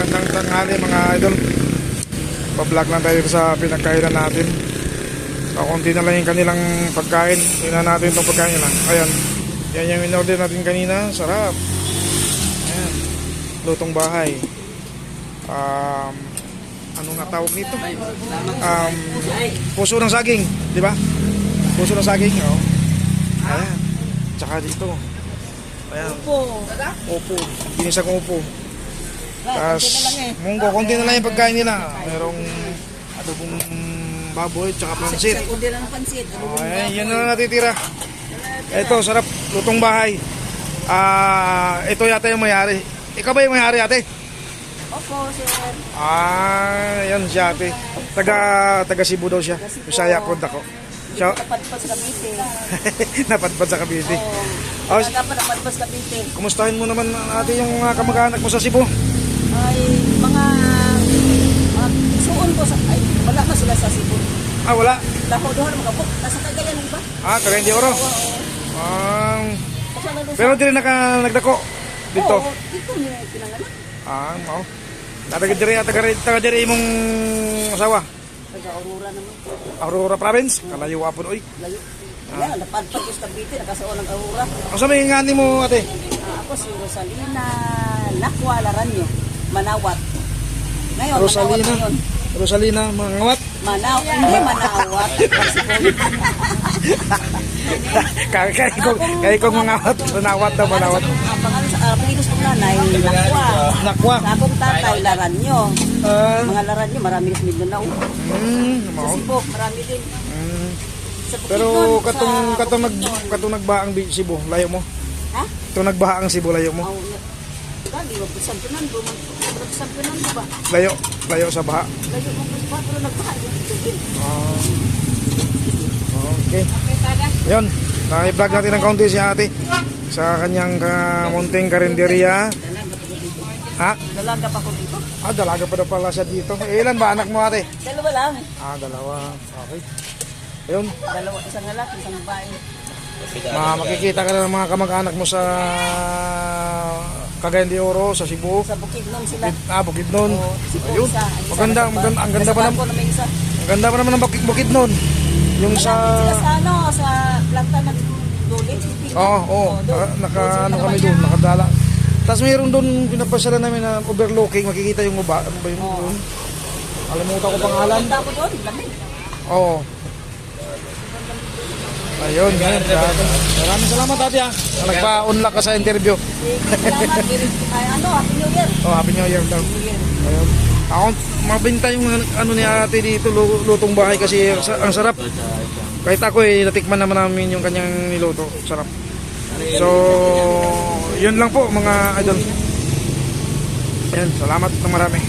Magandang tanghali mga idol. Pa-vlog lang tayo sa pinagkainan natin. Kakunti na lang yung kanilang pagkain. Tingnan natin itong pagkain nila. Ayan. Yan yung in-order natin kanina. Sarap. Ayan. Lutong bahay. Ano nga tawag nito? Puso ng saging, di ba? Puso ng saging, oh. Ayan. Tsaka dito. Ayan. Opo. Ginisang opo. Tapos munggo, konti na lang yung pagkain nila. Merong adobong baboy, tsaka pansit. Kunti lang ng pansit. Ayan, yun na lang natitira. Ito, sarap. Lutong bahay. Ito yata yung mayari. Ikaw ba yung mayari, ate? Opo, sir. Yan si ate. Taga Cebu daw siya. Bisaya po ako. Siya, Napadpad sa Cavite. napadpad sa Cavite. Oh, Napadpad sa Cavite. kumustahin mo naman ate yung kamag-anak mo sa Cebu? Ay, mga suon ko sa... Ay, wala na sila sa Cebu. Wala. Laho-doon magabok. Nasa Cagayan, di ba? Cagayan de Oro. Pero di rin nagdako dito. Oo, dito niya pinanganak. Mao. Taga diri imong asawa. Taga-Aurora naman. Aurora Province, kalayo apon oy. Layo. Yan, napadpad ko sa Cavite. Nakasuon ng Aurora. Asa may ngani mo ate? Ako si Rosalina Lakwa Laranyo. Manawat. Ngayon, Rosalina. Manawat ngayon. Rosalina Mangawat. Hindi Manawat. Kay ko mangawat, manawat daw manawat. Ang pangalan sa apelido sa nanay, Lakwa. Nakwa. Sa akong tatay, Laranyo. Mga Laranyo, marami rin sa Mindanao. Sa Mao. Cebu, marami din. Sa Pero Bukidnon, katong nagbaha ang Cebu, layo mo. Ha? Katong nagbaha ang Cebu, layo mo. Dali, wag sa Fernando. Sa Fernando ba? Layo sa baha. Layo mo sa baha, pero nagbaha. Okay. Yun, na-vlog natin ng kaunti si ate sa kanyang munting karinderya. Ha? Dalaga pa ko dito. Dalaga pa daw pala siya dito. Ilan ba anak mo ate? Dalawa lang. Dalawa. Okay. Ayun, Dalawa, isang lalaki, isang babae. makikita ka na ng mga kamag-anak mo sa Cagayan de Oro, sa Cebu. Sa Bukidnon sila. Bukidnon. Cebu Ayun. isa. Ang ganda pa naman. Ang ganda pa naman ng Bukidnon. Yung Sila sa sa planta ng Dole. Oo. Ano kami doon, nakadala. Tapos mayroon doon pinapasala namin na overlooking, makikita yung uba. Ano ba yung doon? Alimutan ko pangalan. Punta ko doon, lamig. Oo. Ayun, ganyan. Maraming salamat ate ha. Nagpa-unlock ka sa interview. Salamat. Happy New Year. Happy New Year daw. Ayun. Ako, mabinta yung ano ni ate dito, lutong bahay kasi ang sarap. Kahit ako natikman naman namin yung kanyang niluto. Sarap. So, yun lang po mga idol. Ayan, salamat ng marami.